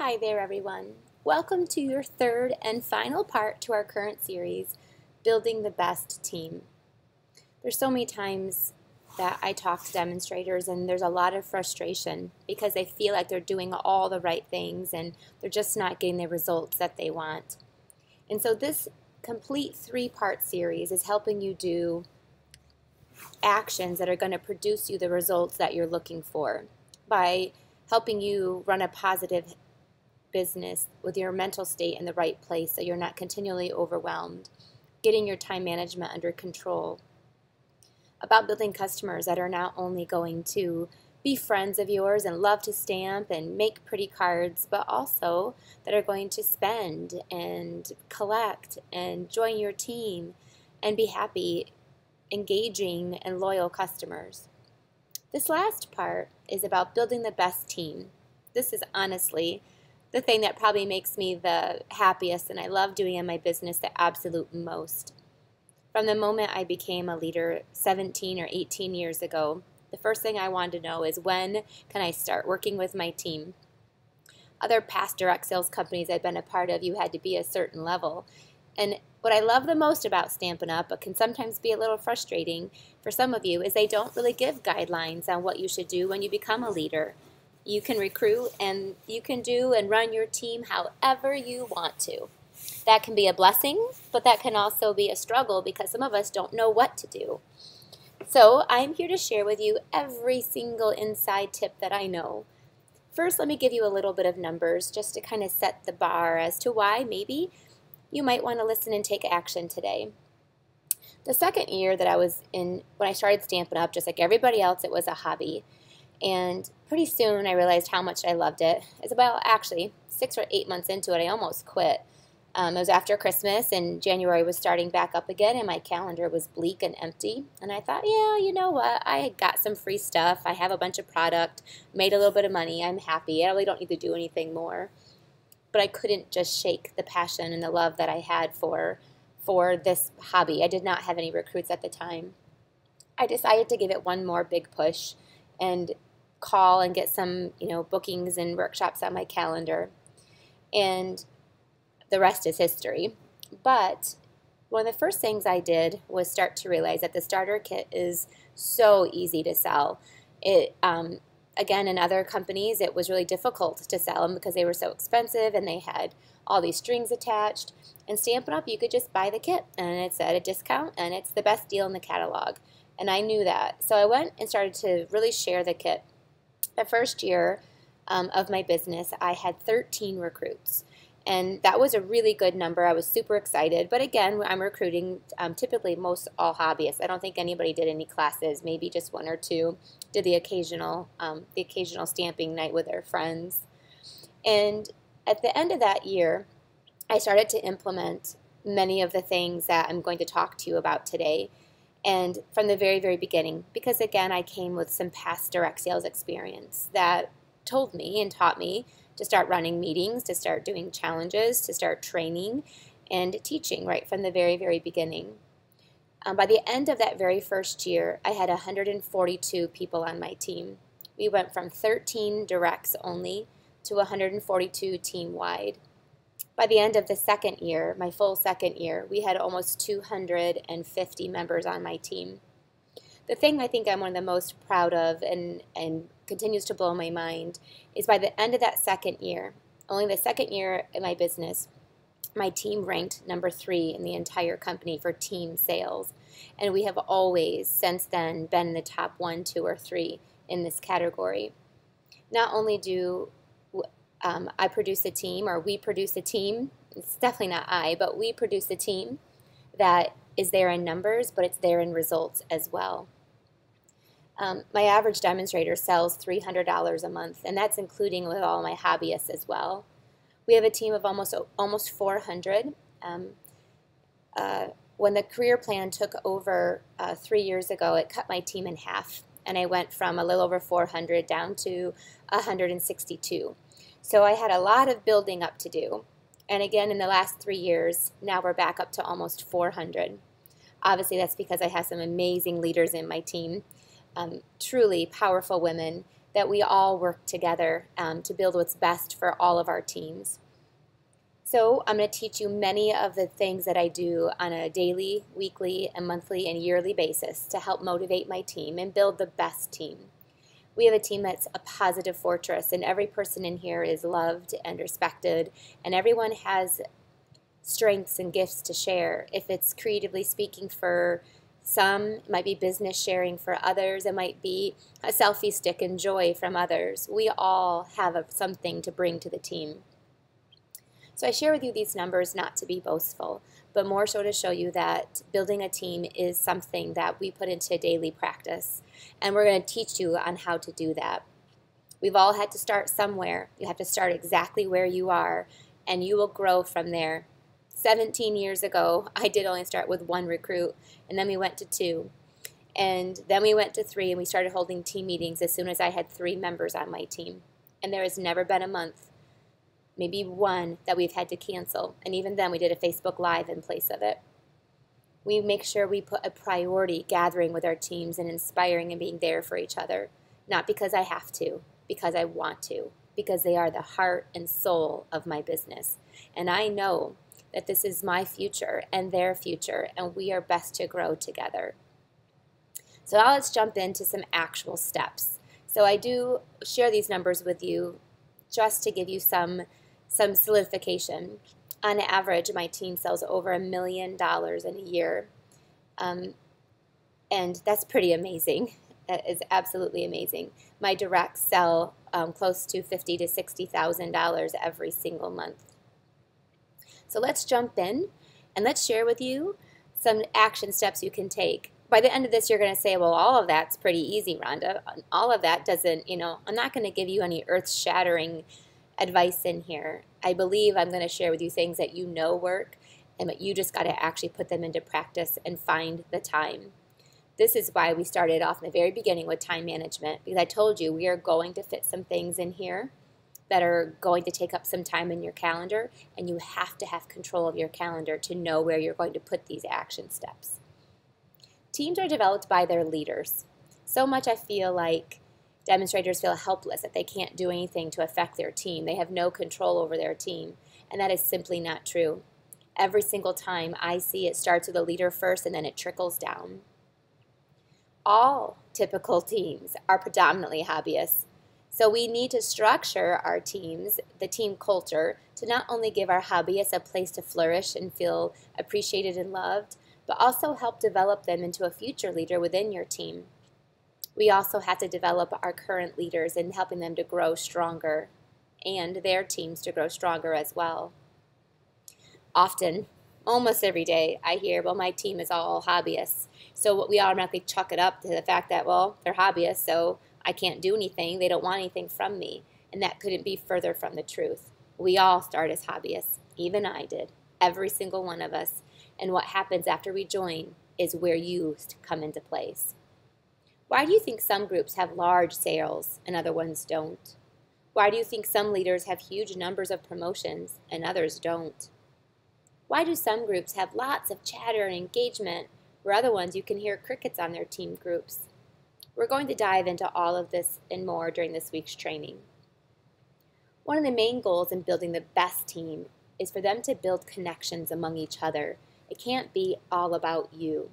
Hi there, everyone. Welcome to your third and final part to our current series, Building the Best Team. There's so many times that I talk to demonstrators and there's a lot of frustration because they feel like they're doing all the right things and they're just not getting the results that they want. And so this complete three-part series is helping you do actions that are going to produce you the results that you're looking for by helping you run a positive business with your mental state in the right place so you're not continually overwhelmed, getting your time management under control, about building customers that are not only going to be friends of yours and love to stamp and make pretty cards, but also that are going to spend and collect and join your team and be happy, engaging, and loyal customers. This last part is about building the best team. This is honestly the thing that probably makes me the happiest and I love doing in my business the absolute most. From the moment I became a leader 17 or 18 years ago, the first thing I wanted to know is when can I start working with my team? Other past direct sales companies I've been a part of, you had to be a certain level. And what I love the most about Stampin' Up, but can sometimes be a little frustrating for some of you, is they don't really give guidelines on what you should do when you become a leader. You can recruit and you can do and run your team however you want to. That can be a blessing, but that can also be a struggle because some of us don't know what to do. So I'm here to share with you every single inside tip that I know. First, let me give you a little bit of numbers just to kind of set the bar as to why maybe you might want to listen and take action today. The second year that I was in, when I started Stampin' Up, just like everybody else, it was a hobby. And pretty soon I realized how much I loved it. It's about actually 6 or 8 months into it, I almost quit. It was after Christmas and January was starting back up again and my calendar was bleak and empty. And I thought, yeah, you know what? I got some free stuff. I have a bunch of product, made a little bit of money. I'm happy. I really don't need to do anything more. But I couldn't just shake the passion and the love that I had for this hobby. I did not have any recruits at the time. I decided to give it one more big push and call and get some, bookings and workshops on my calendar. And the rest is history. But one of the first things I did was start to realize that the starter kit is so easy to sell. Again, in other companies, it was really difficult to sell them because they were so expensive and they had all these strings attached. And Stampin' Up, you could just buy the kit and it's at a discount and it's the best deal in the catalog. And I knew that. So I went and started to really share the kit. The first year of my business, I had 13 recruits. And that was a really good number. I was super excited. But again, I'm recruiting typically most all hobbyists. I don't think anybody did any classes, maybe just one or two did the occasional stamping night with their friends. And at the end of that year, I started to implement many of the things that I'm going to talk to you about today. And from the very, very beginning, because again, I came with some past direct sales experience that told me and taught me to start running meetings, to start doing challenges, to start training and teaching right from the very, very beginning. By the end of that very first year, I had 142 people on my team. We went from 13 directs only to 142 team-wide. By the end of the second year, my full second year, we had almost 250 members on my team. The thing I think I'm one of the most proud of and continues to blow my mind is by the end of that second year, only the second year in my business, my team ranked number 3 in the entire company for team sales. And we have always, since then, been in the top 1, 2, or 3 in this category. Not only do I produce a team, or we produce a team, it's definitely not I, but we produce a team that is there in numbers, but it's there in results as well. My average demonstrator sells $300 a month, and that's including with all my hobbyists as well. We have a team of almost 400. When the career plan took over 3 years ago, it cut my team in half, and I went from a little over 400 down to 162. So I had a lot of building up to do. And again, in the last 3 years, now we're back up to almost 400. Obviously, that's because I have some amazing leaders in my team, truly powerful women that we all work together to build what's best for all of our teams. So I'm going to teach you many of the things that I do on a daily, weekly, and monthly and yearly basis to help motivate my team and build the best team. We have a team that's a positive fortress, and every person in here is loved and respected, and everyone has strengths and gifts to share. If it's creatively speaking for some, it might be business sharing for others, it might be a selfie stick and joy from others. We all have something to bring to the team. So I share with you these numbers not to be boastful, but more so to show you that building a team is something that we put into daily practice. And we're going to teach you on how to do that. We've all had to start somewhere. You have to start exactly where you are, and you will grow from there. 17 years ago, I did only start with 1 recruit, and then we went to 2. And then we went to 3, and we started holding team meetings as soon as I had 3 members on my team. And there has never been a month, maybe 1, that we've had to cancel. And even then, we did a Facebook Live in place of it. We make sure we put a priority gathering with our teams and inspiring and being there for each other. Not because I have to, because I want to, because they are the heart and soul of my business. And I know that this is my future and their future, and we are best to grow together. So now let's jump into some actual steps. So I do share these numbers with you just to give you some solidification. On average, my team sells over $1 million in a year, and that's pretty amazing. That is absolutely amazing. My directs sell close to $50,000 to $60,000 every single month. So let's jump in and let's share with you some action steps you can take. By the end of this, you're going to say, well, all of that's pretty easy, Rhonda. All of that doesn't, I'm not going to give you any earth-shattering advice in here. I believe I'm going to share with you things that you know work, and that you just got to actually put them into practice and find the time. This is why we started off in the very beginning with time management, because I told you we are going to fit some things in here that are going to take up some time in your calendar, and you have to have control of your calendar to know where you're going to put these action steps. Teams are developed by their leaders. So much I feel like demonstrators feel helpless, that they can't do anything to affect their team. They have no control over their team, and that is simply not true. Every single time I see it starts with a leader first and then it trickles down. All typical teams are predominantly hobbyists. So we need to structure our teams, the team culture, to not only give our hobbyists a place to flourish and feel appreciated and loved, but also help develop them into a future leader within your team. We also have to develop our current leaders and helping them to grow stronger and their teams to grow stronger as well. Often, almost every day, I hear, well, my team is all hobbyists. So we automatically chalk it up to the fact that, well, they're hobbyists, so I can't do anything. They don't want anything from me. And that couldn't be further from the truth. We all start as hobbyists. Even I did. Every single one of us. And what happens after we join is where you come into place. Why do you think some groups have large sales and other ones don't? Why do you think some leaders have huge numbers of promotions and others don't? Why do some groups have lots of chatter and engagement where other ones you can hear crickets on their team groups? We're going to dive into all of this and more during this week's training. One of the main goals in building the best team is for them to build connections among each other. It can't be all about you.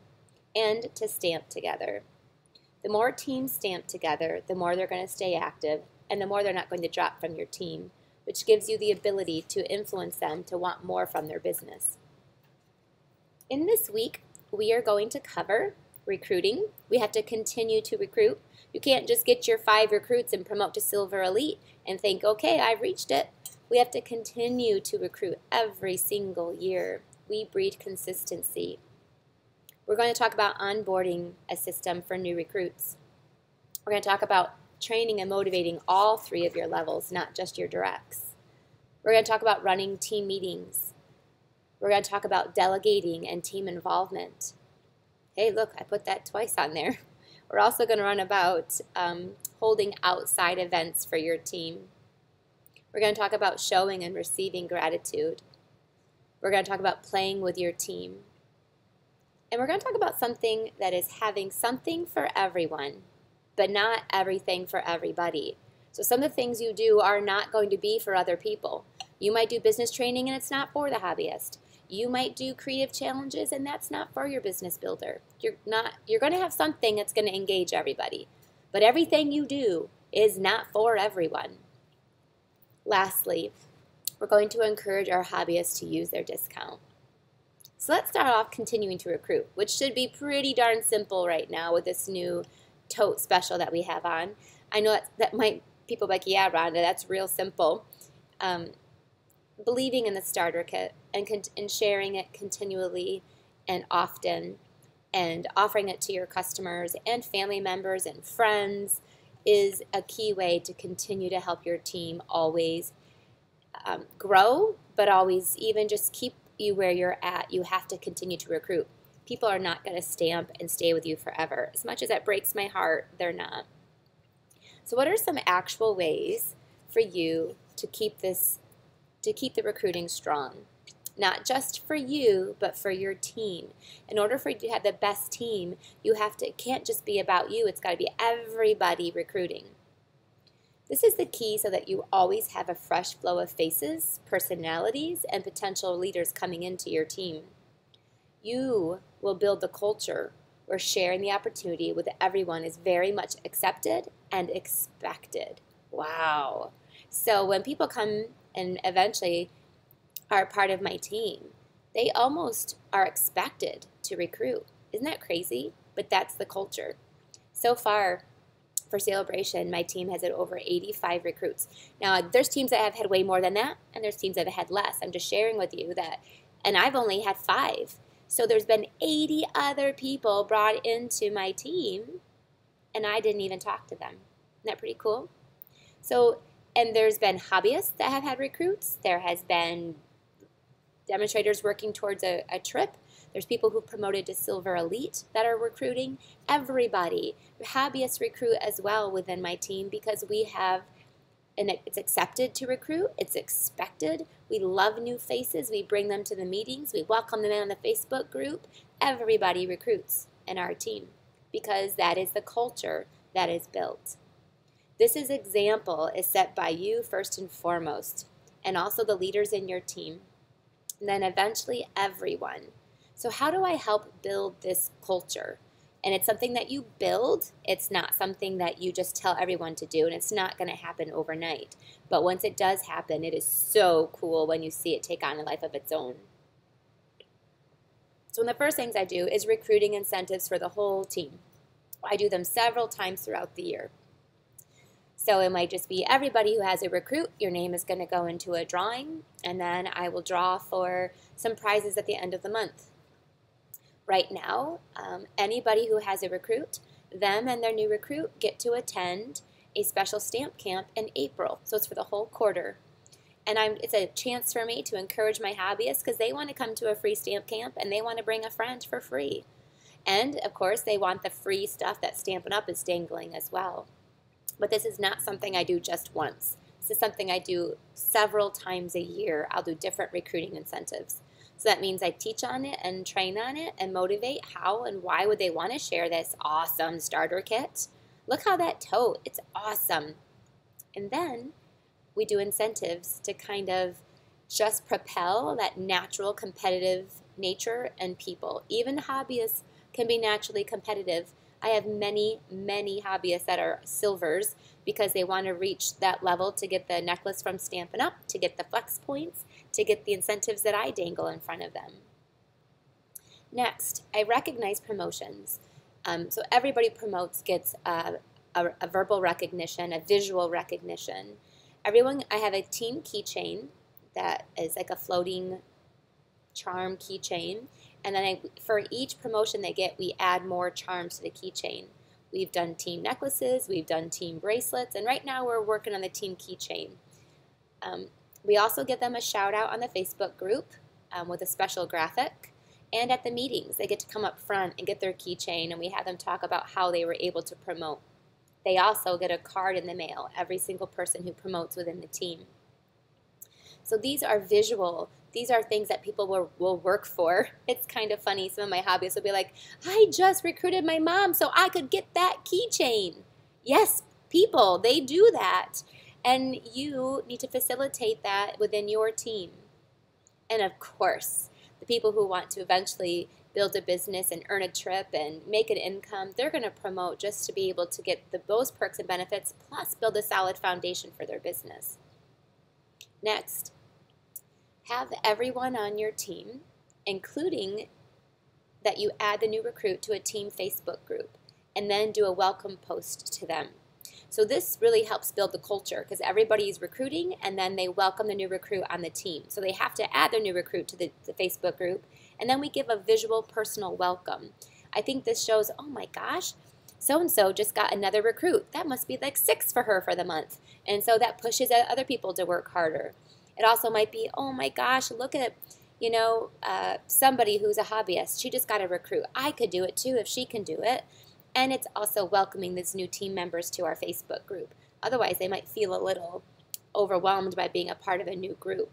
And to stamp together. The more teams stamp together, the more they're going to stay active, and the more they're not going to drop from your team, which gives you the ability to influence them to want more from their business. In this week, we are going to cover recruiting. We have to continue to recruit. You can't just get your 5 recruits and promote to Silver Elite and think, okay, I've reached it. We have to continue to recruit every single year. We breed consistency. We're going to talk about onboarding a system for new recruits. We're going to talk about training and motivating all 3 of your levels, not just your directs. We're going to talk about running team meetings. We're going to talk about delegating and team involvement. Hey, look, I put that twice on there. We're also going to run about holding outside events for your team. We're going to talk about showing and receiving gratitude. We're going to talk about playing with your team. And we're going to talk about something that is having something for everyone, but not everything for everybody. So some of the things you do are not going to be for other people. You might do business training and it's not for the hobbyist. You might do creative challenges and that's not for your business builder. You're going to have something that's going to engage everybody. But everything you do is not for everyone. Lastly, we're going to encourage our hobbyists to use their discount. So let's start off continuing to recruit, which should be pretty darn simple right now with this new tote special that we have on. I know that might people be like, yeah, Rhonda, that's real simple. Believing in the starter kit and sharing it continually and often and offering it to your customers and family members and friends is a key way to continue to help your team always grow, but always even just keep you where you're at. You have to continue to recruit. People are not going to stamp and stay with you forever. As much as that breaks my heart, they're not. So what are some actual ways for you to keep the recruiting strong? Not just for you, but for your team. In order for you to have the best team, it can't just be about you. It's got to be everybody recruiting. This is the key so that you always have a fresh flow of faces, personalities, and potential leaders coming into your team. You will build the culture where sharing the opportunity with everyone is very much accepted and expected. Wow. So when people come and eventually are part of my team, they almost are expected to recruit. Isn't that crazy? But that's the culture. So far, for Celebration, my team has had over 85 recruits. Now, there's teams that have had way more than that, and there's teams that have had less. I'm just sharing with you that, and I've only had 5. So there's been 80 other people brought into my team, and I didn't even talk to them. Isn't that pretty cool? So, and there's been hobbyists that have had recruits. There has been demonstrators working towards a trip. There's people who promoted to Silver Elite that are recruiting. Everybody. Hobbyists recruit as well within my team because we have, and it's accepted to recruit. It's expected. We love new faces. We bring them to the meetings. We welcome them in on the Facebook group. Everybody recruits in our team because that is the culture that is built. This example is set by you first and foremost, and also the leaders in your team, and then eventually everyone. So how do I help build this culture? And it's something that you build. It's not something that you just tell everyone to do, and it's not going to happen overnight. But once it does happen, it is so cool when you see it take on a life of its own. So one of the first things I do is recruiting incentives for the whole team. I do them several times throughout the year. So it might just be everybody who has a recruit, your name is going to go into a drawing, and then I will draw for some prizes at the end of the month. Right now, anybody who has a recruit, them and their new recruit get to attend a special stamp camp in April. So it's for the whole quarter. And it's a chance for me to encourage my hobbyists because they want to come to a free stamp camp and they want to bring a friend for free. And, of course, they want the free stuff that Stampin' Up! Is dangling as well. But this is not something I do just once. This is something I do several times a year. I'll do different recruiting incentives. So that means I teach on it and train on it and motivate how and why would they want to share this awesome starter kit. Look how that tote, it's awesome. And then we do incentives to kind of just propel that natural competitive nature in people. Even hobbyists can be naturally competitive. I have many, many hobbyists that are silvers because they want to reach that level to get the necklace from Stampin' Up!, to get the flex points, to get the incentives that I dangle in front of them. Next, I recognize promotions. So everybody promotes gets a verbal recognition, a visual recognition. I have a team keychain that is like a floating charm keychain. And then for each promotion they get, we add more charms to the keychain. We've done team necklaces, we've done team bracelets, and right now we're working on the team keychain. We also give them a shout out on the Facebook group with a special graphic. And at the meetings, they get to come up front and get their keychain, and we have them talk about how they were able to promote. They also get a card in the mail, every single person who promotes within the team. So these are visual. These are things that people will work for. It's kind of funny. Some of my hobbyists will be like, I just recruited my mom so I could get that keychain. Yes, people. They do that. And you need to facilitate that within your team. And of course, the people who want to eventually build a business and earn a trip and make an income, they're going to promote just to be able to get those perks and benefits, plus build a solid foundation for their business. Next, have everyone on your team, including that you add the new recruit to a team Facebook group, and then do a welcome post to them. So this really helps build the culture because everybody's recruiting and then they welcome the new recruit on the team. So they have to add their new recruit to the Facebook group, and then we give a visual personal welcome. I think this shows, oh my gosh, so-and-so just got another recruit. That must be like 6 for her for the month. And so that pushes other people to work harder. It also might be, oh my gosh, look at, somebody who's a hobbyist. She just got a recruit. I could do it too if she can do it. And it's also welcoming these new team members to our Facebook group. Otherwise, they might feel a little overwhelmed by being a part of a new group.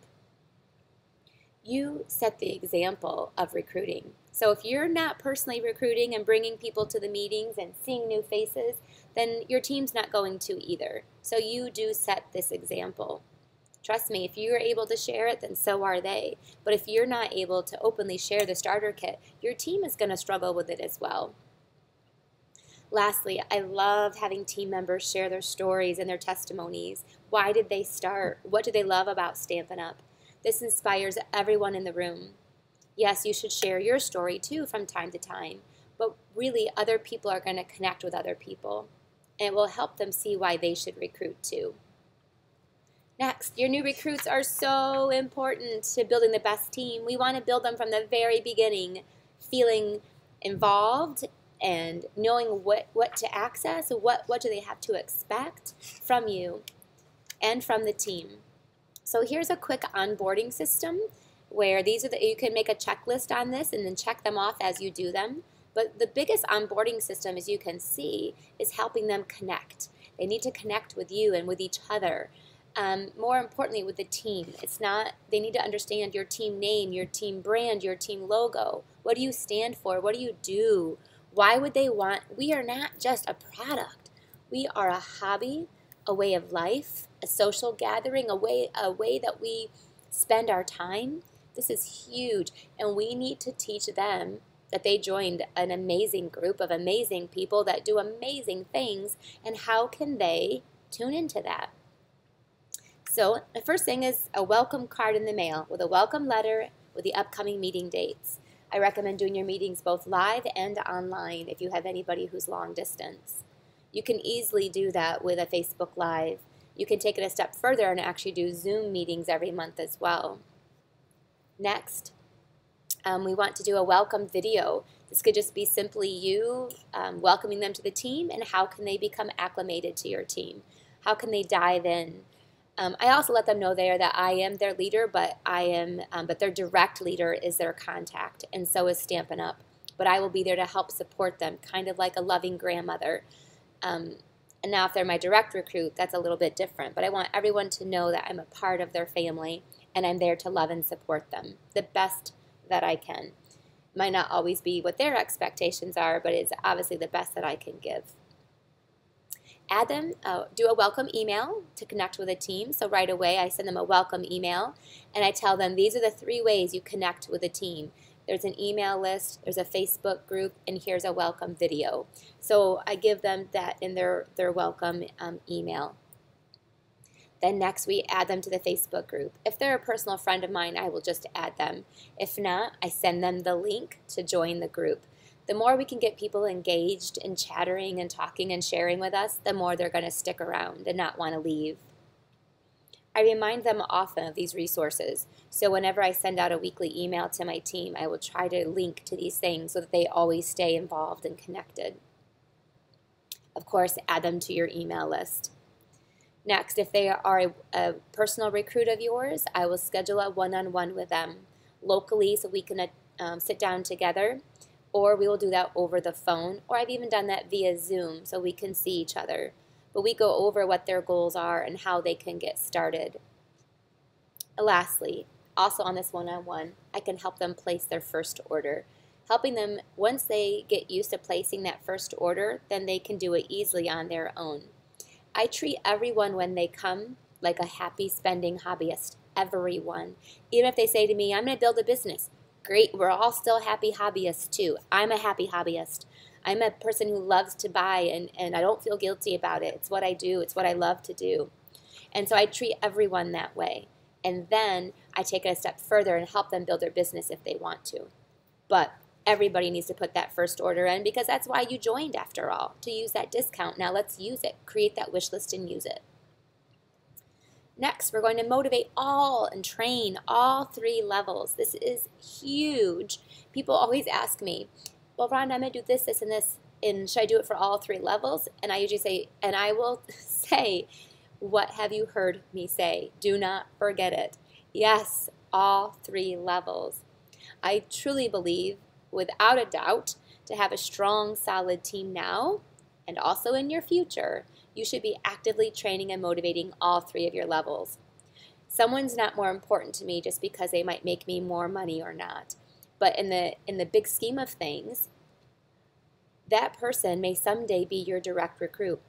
You set the example of recruiting. So if you're not personally recruiting and bringing people to the meetings and seeing new faces, then your team's not going to either. So you do set this example. Trust me, if you're able to share it, then so are they. But if you're not able to openly share the starter kit, your team is going to struggle with it as well. Lastly, I love having team members share their stories and their testimonies. Why did they start? What do they love about Stampin' Up? This inspires everyone in the room. Yes, you should share your story too from time to time, but really other people are going to connect with other people, and it will help them see why they should recruit too. Next, your new recruits are so important to building the best team. We want to build them from the very beginning, feeling involved and knowing what to access, what do they have to expect from you and from the team. So here's a quick onboarding system where you can make a checklist on this and then check them off as you do them. But the biggest onboarding system, as you can see, is helping them connect. They need to connect with you and with each other. More importantly, with the team. They need to understand your team name, your team brand, your team logo. What do you stand for? What do you do? Why would they want? We are not just a product. We are a hobby, a way of life, a social gathering, a way that we spend our time. This is huge, and we need to teach them that they joined an amazing group of amazing people that do amazing things, and how can they tune into that? So the first thing is a welcome card in the mail with a welcome letter with the upcoming meeting dates. I recommend doing your meetings both live and online if you have anybody who's long distance. You can easily do that with a Facebook Live. You can take it a step further and actually do Zoom meetings every month as well. Next, we want to do a welcome video. This could just be simply you welcoming them to the team and how can they become acclimated to your team. How can they dive in? I also let them know there that I am their leader, but their direct leader is their contact, and so is Stampin' Up. But I will be there to help support them, kind of like a loving grandmother. And now if they're my direct recruit, that's a little bit different. But I want everyone to know that I'm a part of their family, and I'm there to love and support them the best that I can. Might not always be what their expectations are, but it's obviously the best that I can give. Add them, do a welcome email to connect with a team. So right away I send them a welcome email and I tell them these are the 3 ways you connect with a team. There's an email list, there's a Facebook group, and here's a welcome video. So I give them that in their welcome email. Then next we add them to the Facebook group. If they're a personal friend of mine, I will just add them. If not, I send them the link to join the group. The more we can get people engaged and chattering and talking and sharing with us, the more they're going to stick around and not want to leave. I remind them often of these resources. So whenever I send out a weekly email to my team, I will try to link to these things so that they always stay involved and connected. Of course, add them to your email list. Next, if they are a personal recruit of yours, I will schedule a one-on-one with them locally so we can sit down together. Or we will do that over the phone, or I've even done that via Zoom so we can see each other. But we go over what their goals are and how they can get started. Lastly, also on this one-on-one, I can help them place their first order. Helping them, once they get used to placing that first order, then they can do it easily on their own. I treat everyone when they come like a happy spending hobbyist. Everyone. Even if they say to me, I'm going to build a business. Great. We're all still happy hobbyists too. I'm a happy hobbyist. I'm a person who loves to buy, and I don't feel guilty about it. It's what I do. It's what I love to do. And so I treat everyone that way. And then I take it a step further and help them build their business if they want to. But everybody needs to put that first order in, because that's why you joined after all, to use that discount. Now let's use it. Create that wish list and use it. Next, we're going to motivate all and train all 3 levels. This is huge. People always ask me, well, Rhonda, I'm going to do this, this, and this, and should I do it for all 3 levels? And I usually say, and I will say, what have you heard me say? Do not forget it. Yes, all 3 levels. I truly believe, without a doubt, to have a strong, solid team now and also in your future, you should be actively training and motivating all 3 of your levels. Someone's not more important to me just because they might make me more money or not. But in the big scheme of things, that person may someday be your direct recruit.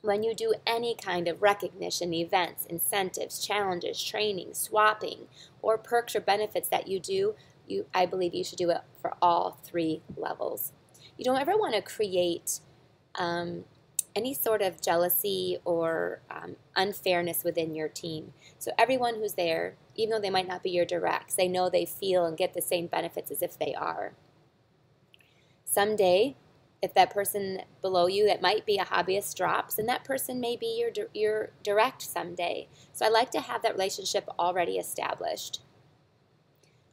When you do any kind of recognition, events, incentives, challenges, training, swapping, or perks or benefits that you do, I believe you should do it for all 3 levels. You don't ever want to create any sort of jealousy or unfairness within your team. So everyone who's there, even though they might not be your directs, they know they feel and get the same benefits as if they are. Someday, if that person below you that might be a hobbyist drops, then that person may be your direct someday. So I like to have that relationship already established.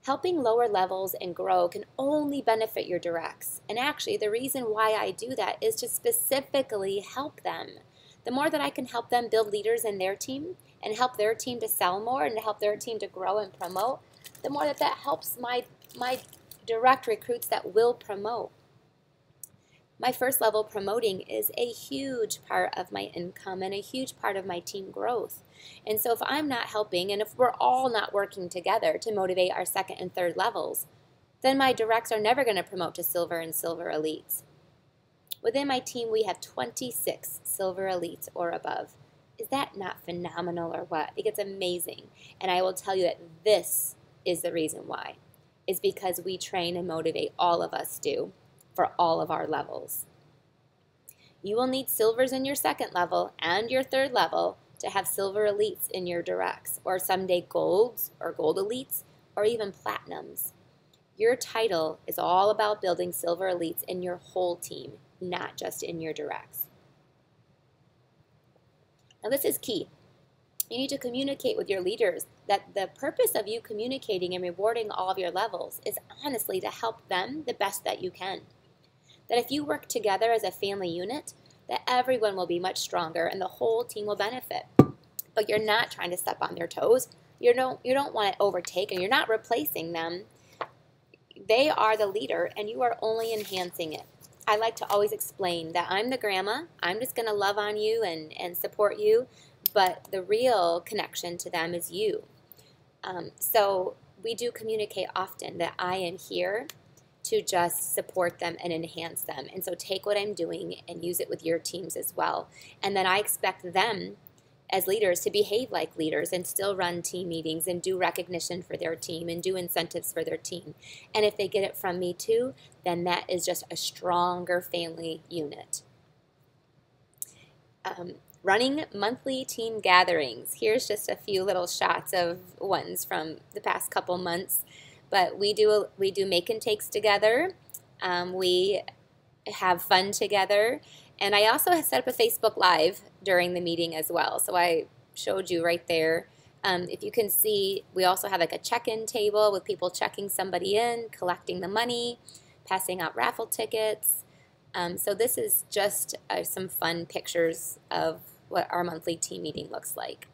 Helping lower levels and grow can only benefit your directs. And actually, the reason why I do that is to specifically help them. The more that I can help them build leaders in their team and help their team to sell more and to help their team to grow and promote, the more that helps my direct recruits that will promote. My first level promoting is a huge part of my income and a huge part of my team growth. And so if I'm not helping, and if we're all not working together to motivate our 2nd and 3rd levels, then my directs are never going to promote to silver and silver elites. Within my team, we have 26 silver elites or above. Is that not phenomenal or what? I think it's amazing. And I will tell you that this is the reason why. It's because we train and motivate, all of us do, for all of our levels. You will need silvers in your 2nd level and your 3rd level to have silver elites in your directs, or someday golds or gold elites, or even platinums. Your title is all about building silver elites in your whole team, not just in your directs. Now this is key. You need to communicate with your leaders that the purpose of you communicating and rewarding all of your levels is honestly to help them the best that you can. That if you work together as a family unit, that everyone will be much stronger and the whole team will benefit. But you're not trying to step on their toes. You don't want to overtake, and you're not replacing them. They are the leader, and you are only enhancing it. I like to always explain that I'm the grandma. I'm just going to love on you and support you, but the real connection to them is you. So we do communicate often that I am here to just support them and enhance them. And so take what I'm doing and use it with your teams as well. And then I expect them as leaders to behave like leaders and still run team meetings and do recognition for their team and do incentives for their team. And if they get it from me too, then that is just a stronger family unit. Running monthly team gatherings. Here's just a few little shots of ones from the past couple months. But we do make and takes together. We have fun together. And I also set up a Facebook Live during the meeting as well. So I showed you right there. If you can see, we also have like a check-in table with people checking somebody in, collecting the money, passing out raffle tickets. So this is just some fun pictures of what our monthly team meeting looks like.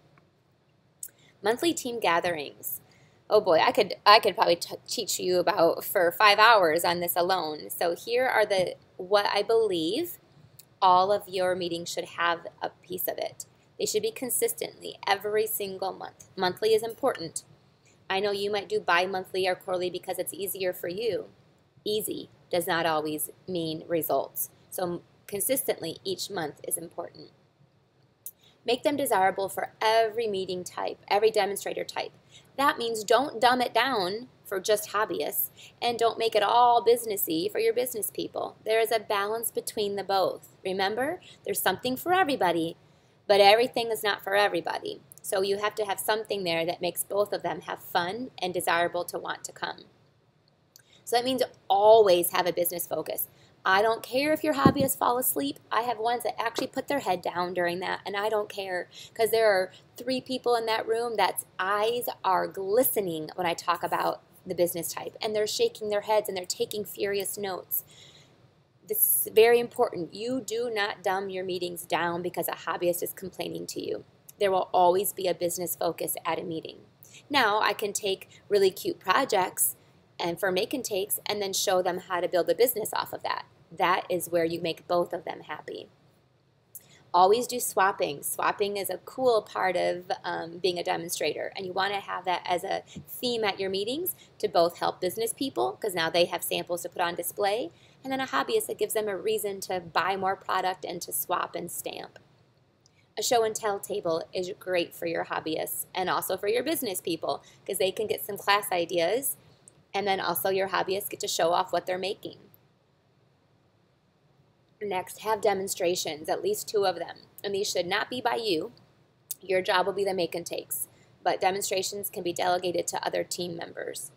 Monthly team gatherings. Oh boy, I could probably teach you about for 5 hours on this alone. So here are what I believe all of your meetings should have a piece of it. They should be consistently every single month. Monthly is important. I know you might do bi-monthly or quarterly because it's easier for you. Easy does not always mean results. So consistently each month is important. Make them desirable for every meeting type, every demonstrator type. That means don't dumb it down for just hobbyists, and don't make it all businessy for your business people. There is a balance between the both. Remember, there's something for everybody, but everything is not for everybody. So you have to have something there that makes both of them have fun and desirable to want to come. So that means always have a business focus. I don't care if your hobbyists fall asleep. I have ones that actually put their head down during that, and I don't care, because there are 3 people in that room that's eyes are glistening when I talk about the business type, and they're shaking their heads and they're taking furious notes. This is very important. You do not dumb your meetings down because a hobbyist is complaining to you. There will always be a business focus at a meeting. Now, I can take really cute projects and for make and takes and then show them how to build a business off of that. That is where you make both of them happy. Always do swapping. Swapping is a cool part of being a demonstrator, and you want to have that as a theme at your meetings to both help business people, because now they have samples to put on display, and then a hobbyist that gives them a reason to buy more product and to swap and stamp. A show and tell table is great for your hobbyists and also for your business people, because they can get some class ideas, and then also your hobbyists get to show off what they're making. Next, have demonstrations, at least 2 of them. And these should not be by you. Your job will be the make and takes. But demonstrations can be delegated to other team members.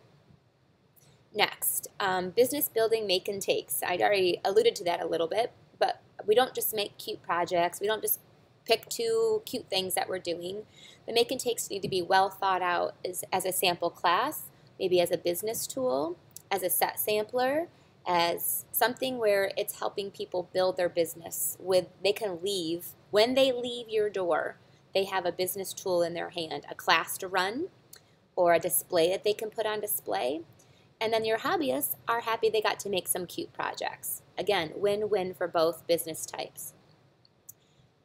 Next, business building make and takes. I already alluded to that a little bit, but we don't just make cute projects. We don't just pick 2 cute things that we're doing. The make and takes need to be well thought out as a sample class, maybe as a business tool, as a set sampler, as something where it's helping people build their business. They can leave, when they leave your door, they have a business tool in their hand, a class to run or a display that they can put on display. And then your hobbyists are happy they got to make some cute projects. Again, win-win for both business types.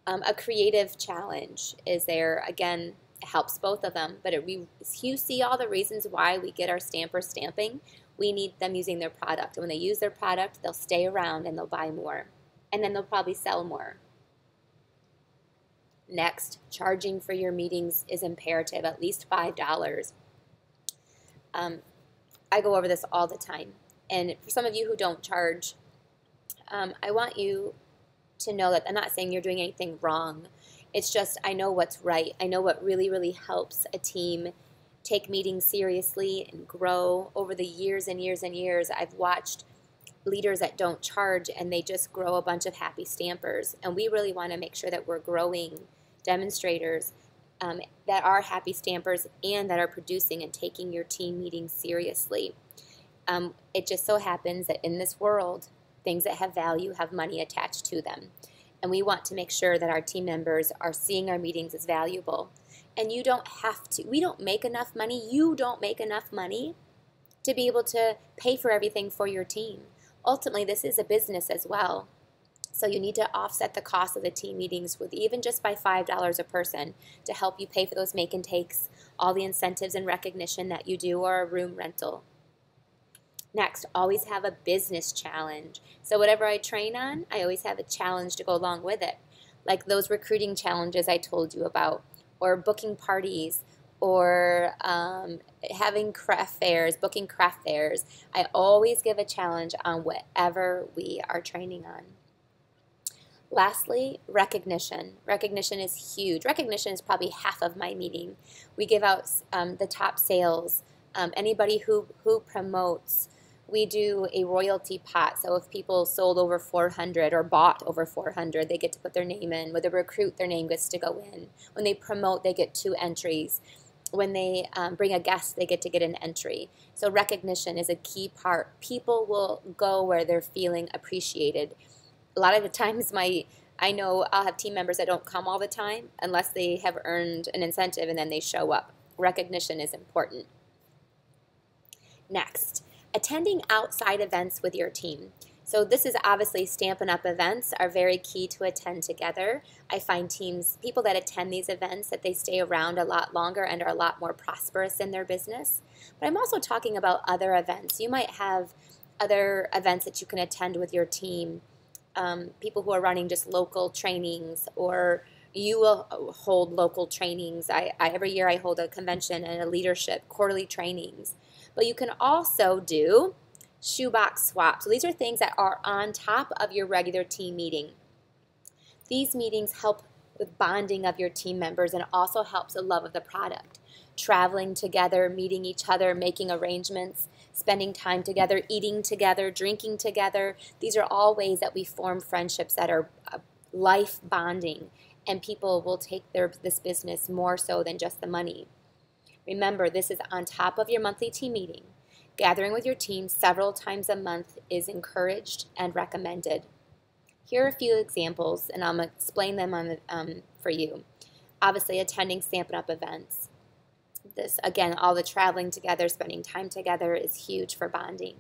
A creative challenge is there. Again, it helps both of them, but you see all the reasons why we get our stampers stamping. We need them using their product. And when they use their product, they'll stay around and they'll buy more. And then they'll probably sell more. Next, charging for your meetings is imperative, at least $5. I go over this all the time. And for some of you who don't charge, I want you to know that I'm not saying you're doing anything wrong. It's just I know what's right. I know what really, really helps a team take meetings seriously and grow. Over the years and years and years, I've watched leaders that don't charge and they just grow a bunch of happy stampers. And we really want to make sure that we're growing demonstrators that are happy stampers and that are producing and taking your team meetings seriously. It just so happens that in this world, things that have value have money attached to them. And we want to make sure that our team members are seeing our meetings as valuable. And you don't have to. We don't make enough money. You don't make enough money to be able to pay for everything for your team. Ultimately, this is a business as well. So you need to offset the cost of the team meetings with even just by $5 a person to help you pay for those make and takes, all the incentives and recognition that you do, or a room rental. Next, always have a business challenge. So whatever I train on, I always have a challenge to go along with it. Like those recruiting challenges I told you about, or booking parties, or having craft fairs, booking craft fairs. I always give a challenge on whatever we are training on. Lastly, recognition. Recognition is huge. Recognition is probably half of my meeting. We give out the top sales, anybody who promotes. We do a royalty pot, so if people sold over 400 or bought over 400, they get to put their name in. When they recruit, their name gets to go in. When they promote, they get 2 entries. When they bring a guest, they get to get an entry. So recognition is a key part. People will go where they're feeling appreciated. A lot of the times I know I'll have team members that don't come all the time unless they have earned an incentive and then they show up. Recognition is important. Next, attending outside events with your team. So this is obviously Stampin' Up! Events are very key to attend together. I find people that attend these events, that they stay around a lot longer and are a lot more prosperous in their business. But I'm also talking about other events. You might have other events that you can attend with your team. People who are running just local trainings, or You will hold local trainings. Every year I hold a convention and a leadership quarterly trainings. But you can also do shoebox swaps. So these are things that are on top of your regular team meeting. These meetings help with bonding of your team members, and it also helps the love of the product. Traveling together, meeting each other, making arrangements, spending time together, eating together, drinking together. These are all ways that we form friendships that are life bonding, and people will take this business more so than just the money. Remember, this is on top of your monthly team meeting. Gathering with your team several times a month is encouraged and recommended. Here are a few examples, and I'm going to explain them for you. Obviously, attending Stampin' Up! Events. This, again, all the traveling together, spending time together is huge for bonding.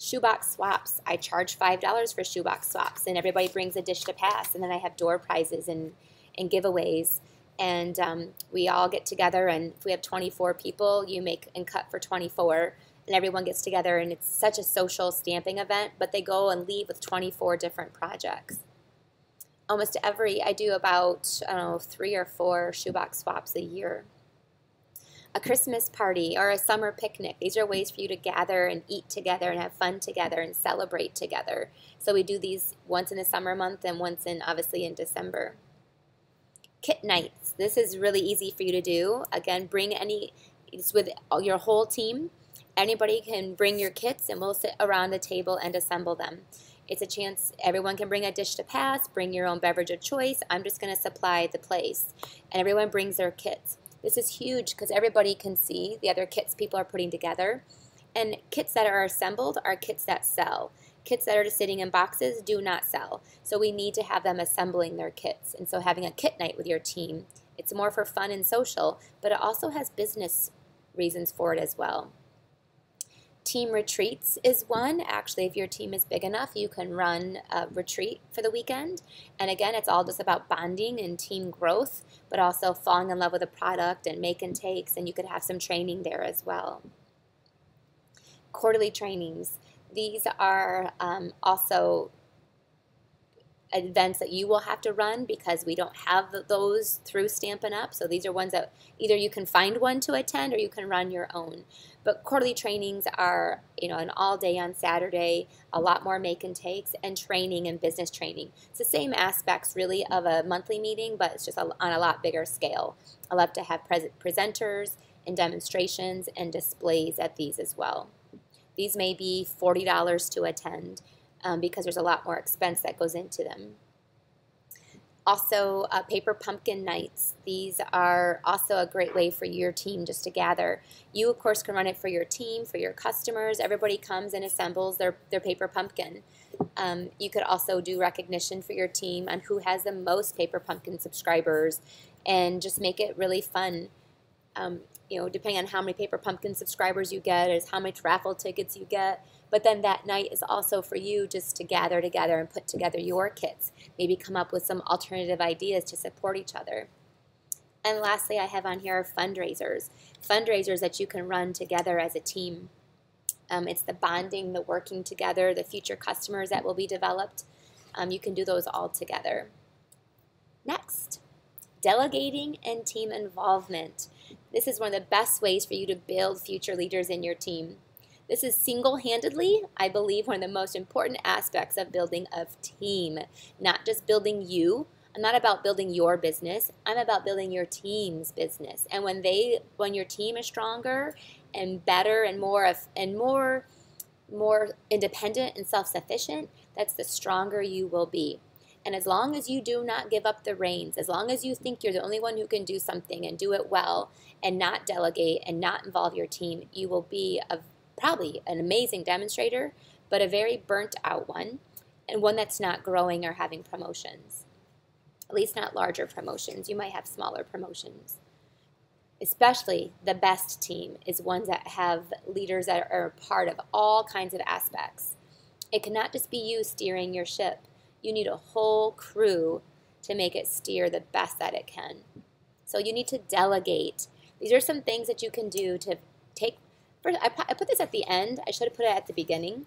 Shoebox swaps. I charge $5 for shoebox swaps, and everybody brings a dish to pass, and then I have door prizes and giveaways. And we all get together, and if we have 24 people, you make and cut for 24. And everyone gets together, and it's such a social stamping event, but they go and leave with 24 different projects. I do about, 3 or 4 shoebox swaps a year. A Christmas party or a summer picnic. These are ways for you to gather and eat together and have fun together and celebrate together. So we do these once in the summer month and once obviously in December. Kit nights. This is really easy for you to do. Again, it's with your whole team. Anybody can bring your kits, and we'll sit around the table and assemble them. It's a chance everyone can bring a dish to pass, bring your own beverage of choice. I'm just going to supply the place, and everyone brings their kits. This is huge because everybody can see the other kits people are putting together, and kits that are assembled are kits that sell. Kits that are just sitting in boxes do not sell, so we need to have them assembling their kits. And so having a kit night with your team, it's more for fun and social, but it also has business reasons for it as well. Team retreats is one. Actually, if your team is big enough, you can run a retreat for the weekend. And again, it's all just about bonding and team growth, but also falling in love with a product and make and takes, and you could have some training there as well. Quarterly trainings. These are also events that you will have to run because we don't have those through Stampin' Up! So these are ones that either you can find one to attend or you can run your own. But quarterly trainings are, an all day on Saturday, a lot more make and takes, and training and business training. It's the same aspects really of a monthly meeting, but it's just on a lot bigger scale. I love to have presenters and demonstrations and displays at these as well. These may be $40 to attend. Because there's a lot more expense that goes into them. Also, paper pumpkin nights. These are also a great way for your team just to gather. You, of course, can run it for your team, for your customers. Everybody comes and assembles their paper pumpkin. You could also do recognition for your team on who has the most paper pumpkin subscribers and just make it really fun. Depending on how many paper pumpkin subscribers you get is how much raffle tickets you get. But then that night is also for you just to gather together and put together your kits. Maybe come up with some alternative ideas to support each other. And lastly, I have on here fundraisers. Fundraisers that you can run together as a team. It's the bonding, the working together, the future customers that will be developed. You can do those all together. Next, delegating and team involvement. This is one of the best ways for you to build future leaders in your team. This is single-handedly, I believe, one of the most important aspects of building a team, not just building you. I'm not about building your business. I'm about building your team's business. And when your team is stronger and better and more independent and self-sufficient, that's the stronger you will be. And as long as you do not give up the reins, as long as you think you're the only one who can do something and do it well and not delegate and not involve your team, you will be probably an amazing demonstrator, but a very burnt out one, and one that's not growing or having promotions. At least not larger promotions. You might have smaller promotions. Especially the best team is ones that have leaders that are part of all kinds of aspects. It cannot just be you steering your ship. You need a whole crew to make it steer the best that it can. So you need to delegate. These are some things that you can do to take. First, I put this at the end. I should have put it at the beginning.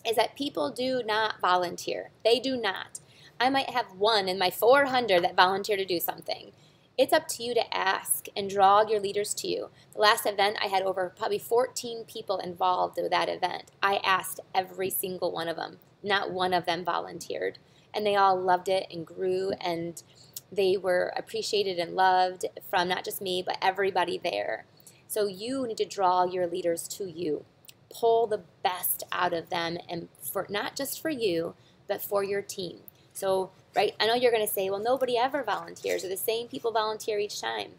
Is that people do not volunteer. They do not. I might have one in my 400 that volunteer to do something. It's up to you to ask and draw your leaders to you. The last event, I had over probably 14 people involved with that event. I asked every single one of them. Not one of them volunteered. And they all loved it and grew, and they were appreciated and loved from not just me, but everybody there. So you need to draw your leaders to you. Pull the best out of them, and for not just for you, but for your team. So, right, I know you're going to say, well, nobody ever volunteers, or the same people volunteer each time.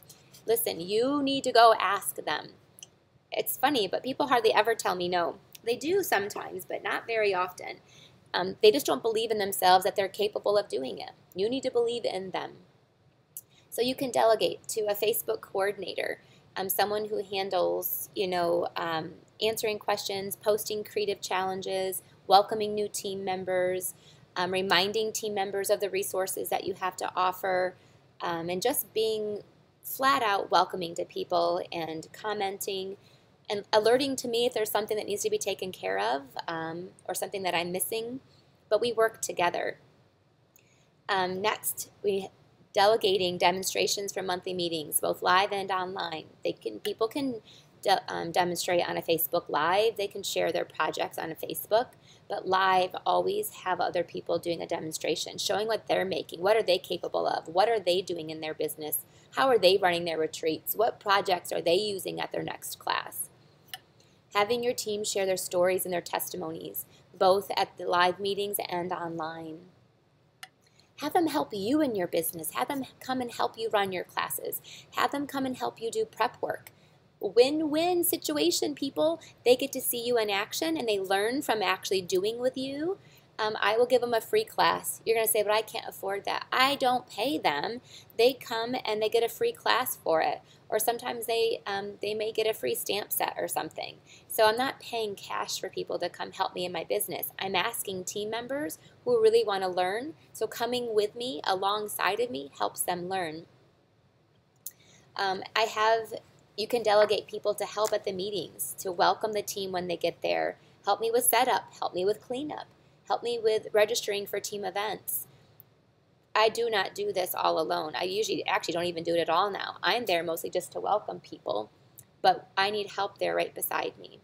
Listen, you need to go ask them. It's funny, but people hardly ever tell me no. They do sometimes, but not very often. They just don't believe in themselves that they're capable of doing it. You need to believe in them. So you can delegate to a Facebook coordinator, someone who handles, answering questions, posting creative challenges, welcoming new team members, reminding team members of the resources that you have to offer, and just being flat out welcoming to people and commenting and alerting to me if there's something that needs to be taken care of, or something that I'm missing. But we work together. Next, we delegating demonstrations for monthly meetings, both live and online. People can demonstrate on a Facebook Live. They can share their projects on a Facebook, but live, always have other people doing a demonstration, showing what they're making, what are they capable of, what are they doing in their business, how are they running their retreats, what projects are they using at their next class. Having your team share their stories and their testimonies, both at the live meetings and online. Have them help you in your business. Have them come and help you run your classes. Have them come and help you do prep work. Win-win situation, people. They get to see you in action, and they learn from actually doing with you. I will give them a free class. You're going to say, but I can't afford that. I don't pay them. They come and they get a free class for it. Or sometimes they may get a free stamp set or something. So I'm not paying cash for people to come help me in my business. I'm asking team members who really want to learn. So coming with me, alongside of me, helps them learn. You can delegate people to help at the meetings, to welcome the team when they get there. Help me with setup. Help me with cleanup. Help me with registering for team events. I do not do this all alone. I usually actually don't even do it at all now. I'm there mostly just to welcome people, but I need help there right beside me.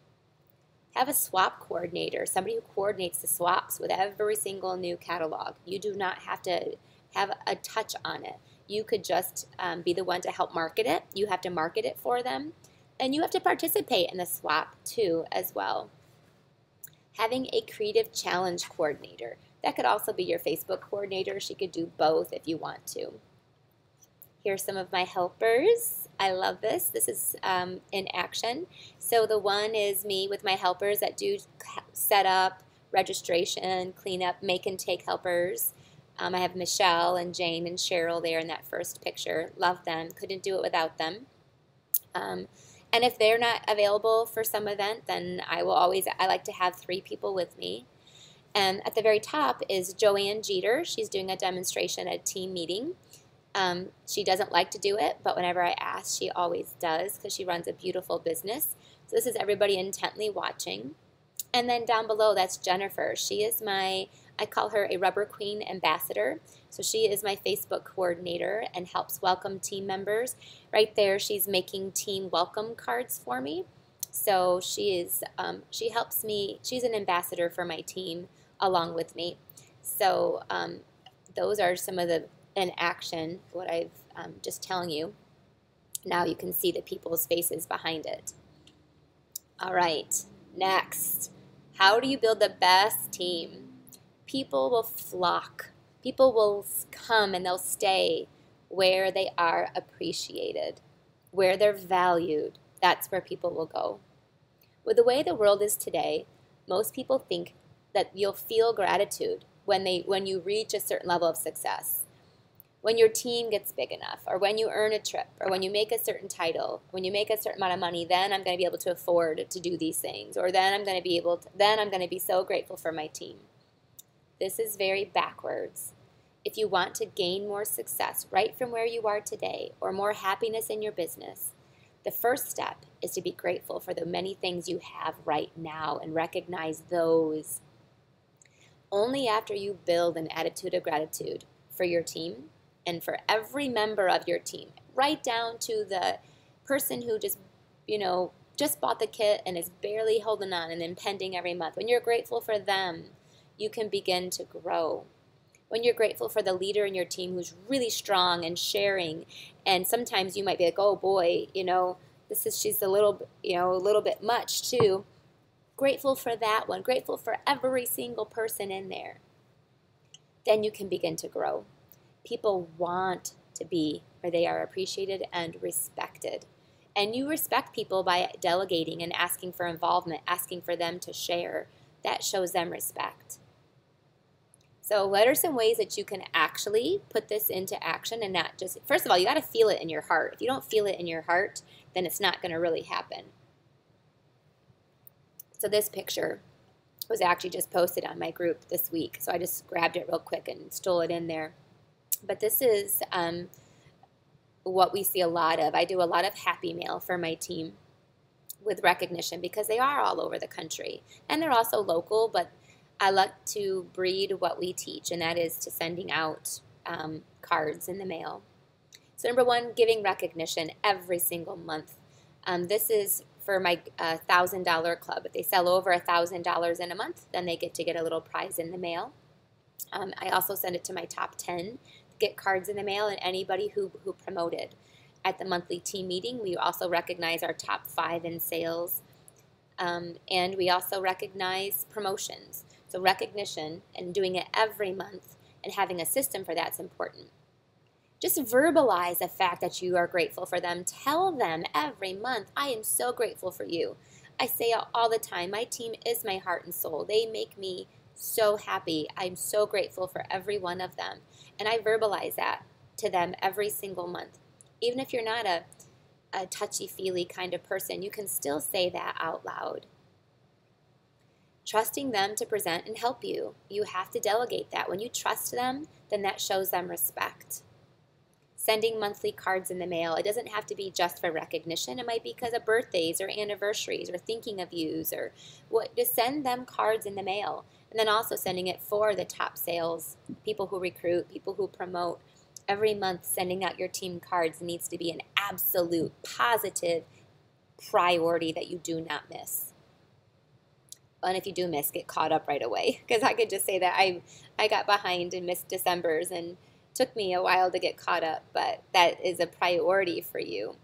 Have a swap coordinator, somebody who coordinates the swaps with every single new catalog. You do not have to have a touch on it. You could just be the one to help market it. You have to market it for them, and you have to participate in the swap too as well. Having a creative challenge coordinator. That could also be your Facebook coordinator. She could do both if you want to. Here's some of my helpers. I love this. This is in action. So the one is me with my helpers that do set up, registration, cleanup, make and take helpers. I have Michelle and Jane and Cheryl there in that first picture. Love them. Couldn't do it without them. And if they're not available for some event, then I like to have 3 people with me. And at the very top is Joanne Jeter. She's doing a demonstration at a team meeting. She doesn't like to do it, but whenever I ask, she always does because she runs a beautiful business. So this is everybody intently watching. And then down below, that's Jennifer. She is I call her a Rubber Queen ambassador. So she is my Facebook coordinator and helps welcome team members. Right there, she's making team welcome cards for me. So she helps me. She's an ambassador for my team along with me. So those are some of the in action, what I've just telling you. Now you can see the people's faces behind it. All right, next. How do you build the best team? People will flock. People will come and they'll stay where they are appreciated, where they're valued. That's where people will go. With the way the world is today, most people think that you'll feel gratitude when you reach a certain level of success. When your team gets big enough, or when you earn a trip, or when you make a certain title, when you make a certain amount of money, then I'm going to be able to afford to do these things, or then I'm going to be so grateful for my team. This is very backwards. If you want to gain more success right from where you are today, or more happiness in your business, the first step is to be grateful for the many things you have right now and recognize those. Only after you build an attitude of gratitude for your team and for every member of your team, right down to the person who just bought the kit and is barely holding on and impending every month. When you're grateful for them, you can begin to grow. When you're grateful for the leader in your team who's really strong and sharing, and sometimes you might be like, oh boy, she's a little bit much too. Grateful for that one, grateful for every single person in there. Then you can begin to grow. People want to be where they are appreciated and respected. And you respect people by delegating and asking for involvement, asking for them to share. That shows them respect. So what are some ways that you can actually put this into action and not just, first of all, you got to feel it in your heart. If you don't feel it in your heart, then it's not going to really happen. So this picture was actually just posted on my group this week. So I just grabbed it real quick and stole it in there. But this is what we see a lot of. I do a lot of Happy Mail for my team with recognition because they are all over the country. And they're also local, but I like to breed what we teach, and that is to sending out cards in the mail. So number one, giving recognition every single month. This is for my $1,000 club. If they sell over $1,000 in a month, then they get a little prize in the mail. I also send it to my top 10, get cards in the mail, and anybody who promoted. At the monthly team meeting, we also recognize our top 5 in sales, and we also recognize promotions. So recognition and doing it every month and having a system for that's important. Just verbalize the fact that you are grateful for them. Tell them every month, I am so grateful for you. I say it all the time, my team is my heart and soul. They make me so happy. I'm so grateful for every one of them. And I verbalize that to them every single month. Even if you're not a touchy-feely kind of person, you can still say that out loud. Trusting them to present and help you. You have to delegate that. When you trust them, then that shows them respect. Sending monthly cards in the mail. It doesn't have to be just for recognition. It might be because of birthdays or anniversaries or thinking of yous or what. Just send them cards in the mail. And then also sending it for the top sales, people who recruit, people who promote. Every month sending out your team cards needs to be an absolute positive priority that you do not miss. And if you do miss, get caught up right away. Because I could just say that I got behind and missed December's and took me a while to get caught up, but that is a priority for you.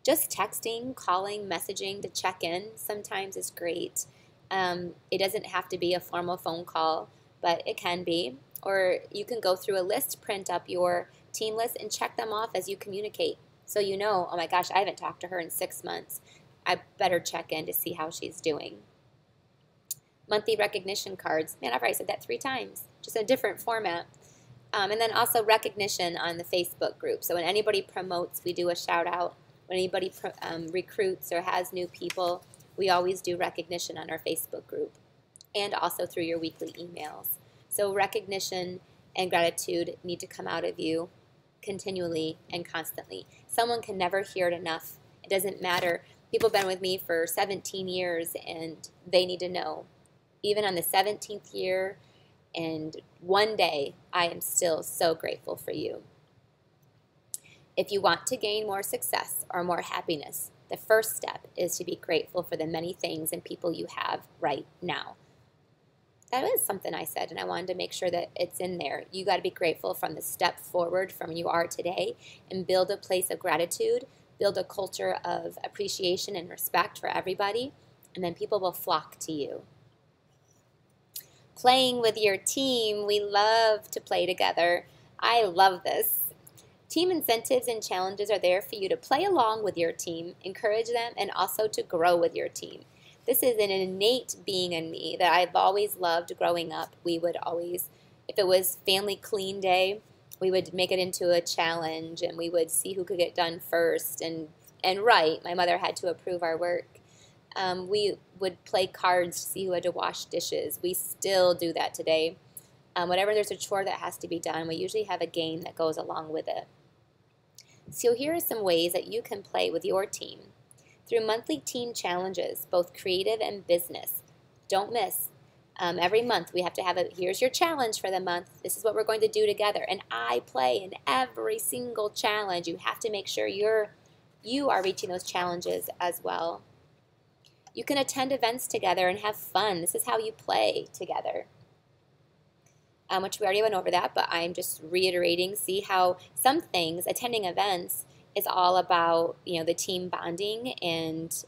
Just texting, calling, messaging to check in sometimes is great. It doesn't have to be a formal phone call, but it can be. Or you can go through a list, print up your team list, and check them off as you communicate. So you know, oh my gosh, I haven't talked to her in 6 months. I better check in to see how she's doing. Monthly recognition cards. Man, I've already said that 3 times, just a different format. And then also recognition on the Facebook group. So when anybody promotes, we do a shout out. When anybody recruits or has new people, we always do recognition on our Facebook group and also through your weekly emails. So recognition and gratitude need to come out of you continually and constantly. Someone can never hear it enough. It doesn't matter. People have been with me for 17 years and they need to know. Even on the 17th year, and one day, I am still so grateful for you. If you want to gain more success or more happiness, the first step is to be grateful for the many things and people you have right now. That is something I said, and I wanted to make sure that it's in there. You got to be grateful from the step forward from you are today and build a place of gratitude, build a culture of appreciation and respect for everybody, and then people will flock to you. Playing with your team. We love to play together. I love this. Team incentives and challenges are there for you to play along with your team, encourage them, and also to grow with your team. This is an innate being in me that I've always loved growing up. We would always, if it was family clean day, we would make it into a challenge and we would see who could get done first and right. My mother had to approve our work. We would play cards to see who had to wash dishes. We still do that today. Whenever there's a chore that has to be done, we usually have a game that goes along with it. So here are some ways that you can play with your team. Through monthly team challenges, both creative and business. Don't miss. Every month we have to have here's your challenge for the month. This is what we're going to do together. And I play in every single challenge. You have to make sure you are reaching those challenges as well. You can attend events together and have fun. This is how you play together. Which we already went over that, but I'm just reiterating. See how some things, attending events, is all about the team bonding and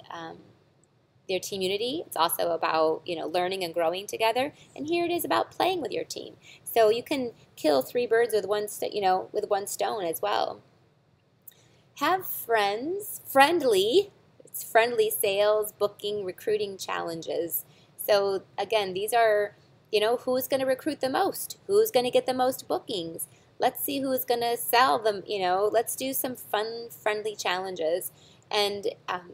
their team unity. It's also about learning and growing together. And here it is about playing with your team. So you can kill 3 birds with one stone as well. Have friendly sales, booking, recruiting challenges. So again, these are who's going to recruit the most, who's going to get the most bookings. Let's see who's going to sell them. Let's do some fun, friendly challenges. And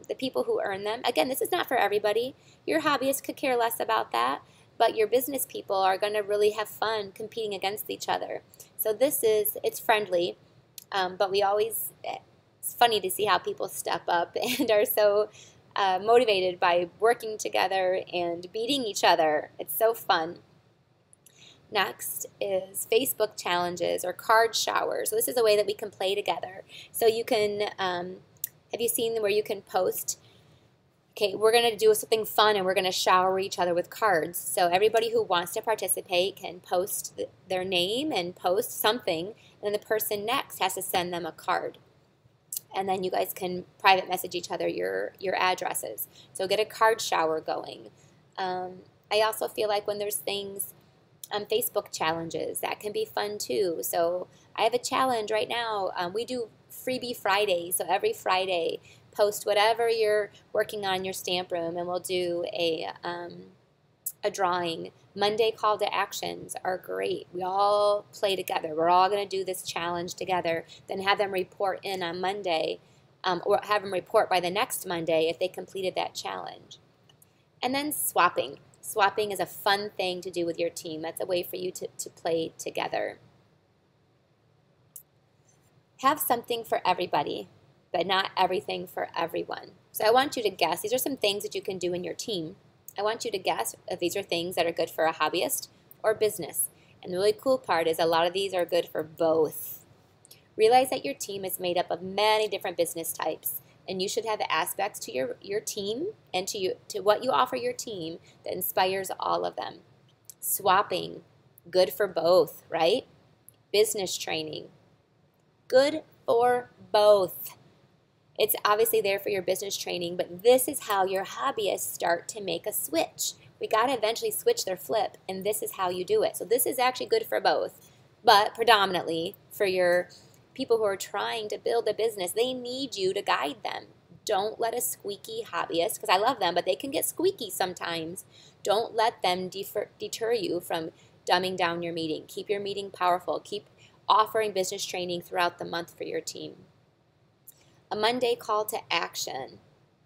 the people who earn them, again, this is not for everybody. Your hobbyists could care less about that, but your business people are going to really have fun competing against each other. So it's friendly, but it's funny to see how people step up and are so motivated by working together and beating each other. It's so fun. Next is Facebook challenges or card showers. So this is a way that we can play together. So you can... have you seen where you can post, okay, we're going to do something fun and we're going to shower each other with cards. So everybody who wants to participate can post their name and post something, and then the person next has to send them a card. And then you guys can private message each other your addresses. So get a card shower going. I also feel like when there's things, Facebook challenges, that can be fun too. So I have a challenge right now. We do Freebie Friday. So every Friday, post whatever you're working on in your stamp room, and we'll do a drawing. Monday call to actions are great. We all play together. We're all going to do this challenge together. Then have them report in on Monday, or have them report by the next Monday if they completed that challenge. And then swapping. Swapping is a fun thing to do with your team. That's a way for you to play together. Have something for everybody, but not everything for everyone. So I want you to guess. These are some things that you can do in your team. I want you to guess if these are things that are good for a hobbyist or business. And the really cool part is a lot of these are good for both. Realize that your team is made up of many different business types, and you should have aspects to your team and to what you offer your team that inspires all of them. Swapping, good for both, right? Business training, good for both. It's obviously there for your business training, but this is how your hobbyists start to make a switch. We got to eventually switch their flip, and this is how you do it. So this is actually good for both, but predominantly for your people who are trying to build a business. They need you to guide them. Don't let a squeaky hobbyist, because I love them, but they can get squeaky sometimes. Don't let them deter you from dumbing down your meeting. Keep your meeting powerful. Keep offering business training throughout the month for your team. A Monday call to action.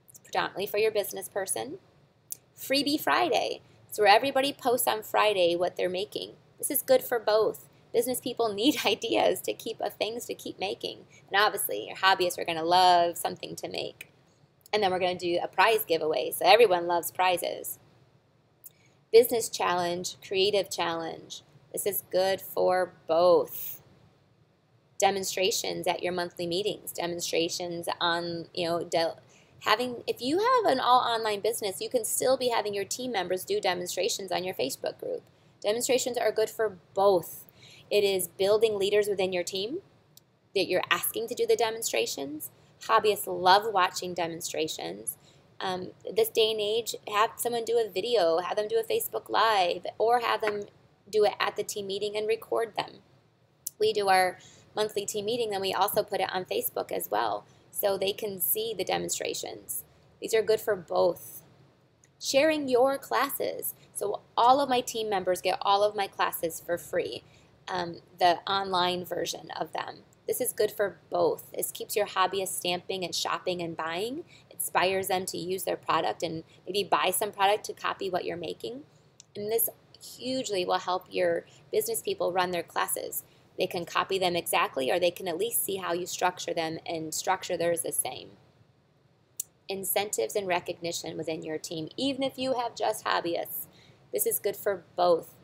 It's predominantly for your business person. Freebie Friday. It's where everybody posts on Friday what they're making. This is good for both. Business people need ideas to keep things to keep making. And obviously, your hobbyists are going to love something to make. And then we're going to do a prize giveaway. So everyone loves prizes. Business challenge, creative challenge. This is good for both. Demonstrations at your monthly meetings. Demonstrations on, if you have an all online business, you can still be having your team members do demonstrations on your Facebook group. Demonstrations are good for both. It is building leaders within your team that you're asking to do the demonstrations. Hobbyists love watching demonstrations. This day and age, have someone do a video, have them do a Facebook Live, or have them do it at the team meeting and record them. We do our monthly team meeting, then we also put it on Facebook as well, so they can see the demonstrations. These are good for both. Sharing your classes. So all of my team members get all of my classes for free, the online version of them. This is good for both. This keeps your hobbyist stamping and shopping and buying. It inspires them to use their product and maybe buy some product to copy what you're making. And this hugely will help your business people run their classes. They can copy them exactly, or they can at least see how you structure them and structure theirs the same. Incentives and recognition within your team, even if you have just hobbyists. This is good for both.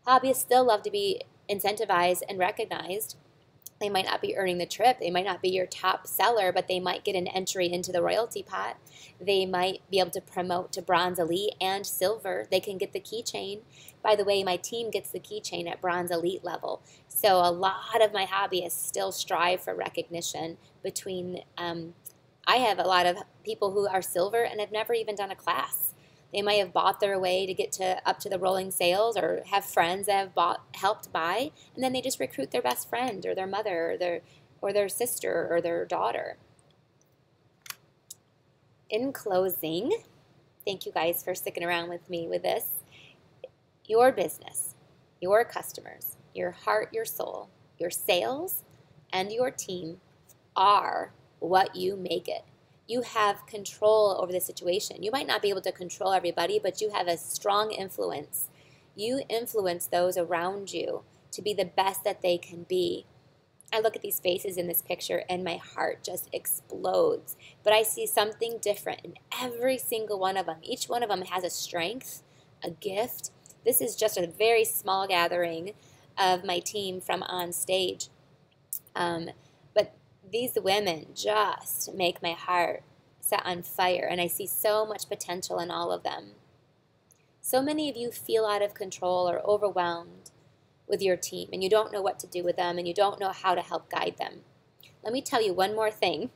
Hobbyists still love to be incentivized and recognized. They might not be earning the trip. They might not be your top seller, but they might get an entry into the royalty pot. They might be able to promote to bronze elite and silver. They can get the keychain. By the way, my team gets the keychain at bronze elite level. So a lot of my hobbyists still strive for recognition between, I have a lot of people who are silver and have never even done a class. They might have bought their way to get up to the rolling sales, or have friends that have helped buy, and then they just recruit their best friend or their mother or their sister or their daughter. In closing, thank you guys for sticking around with me with this. Your business, your customers, your heart, your soul, your sales, and your team are what you make it. You have control over the situation. You might not be able to control everybody, but you have a strong influence. You influence those around you to be the best that they can be. I look at these faces in this picture and my heart just explodes. But I see something different in every single one of them. Each one of them has a strength, a gift. This is just a very small gathering of my team from on stage. But these women just make my heart set on fire, and I see so much potential in all of them. So many of you feel out of control or overwhelmed with your team, and you don't know what to do with them, and you don't know how to help guide them. Let me tell you one more thing.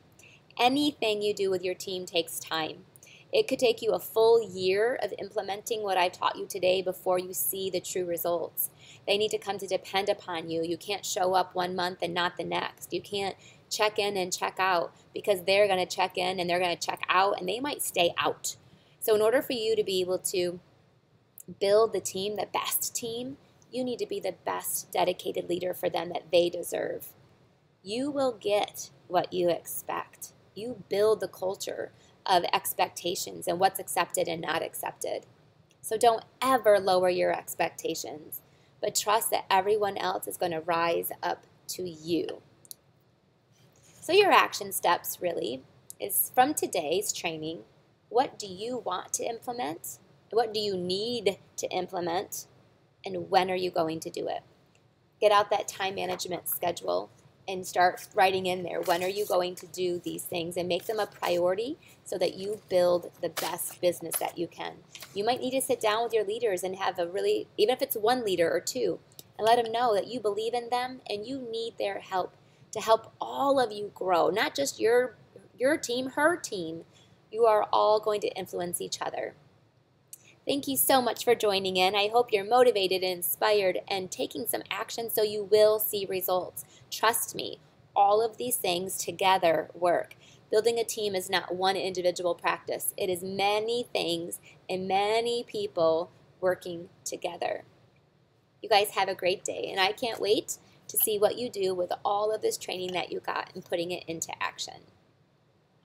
Anything you do with your team takes time. It could take you a full year of implementing what I've taught you today before you see the true results. They need to come to depend upon you. You can't show up one month and not the next. You can't check in and check out, because they're going to check in and they're going to check out, and they might stay out. So in order for you to be able to build the team, the best team, you need to be the best dedicated leader for them that they deserve. You will get what you expect. You build the culture of expectations and what's accepted and not accepted. So don't ever lower your expectations, but trust that everyone else is going to rise up to you. So your action steps really is from today's training. What do you want to implement? What do you need to implement? And when are you going to do it? Get out that time management schedule and start writing in there, when are you going to do these things, and make them a priority so that you build the best business that you can. You might need to sit down with your leaders and have even if it's one leader or two, and let them know that you believe in them and you need their help to help all of you grow, not just your team, her team. You are all going to influence each other. Thank you so much for joining in. I hope you're motivated and inspired and taking some action so you will see results. Trust me, all of these things together work. Building a team is not one individual practice. It is many things and many people working together. You guys have a great day, and I can't wait to see what you do with all of this training that you got and putting it into action.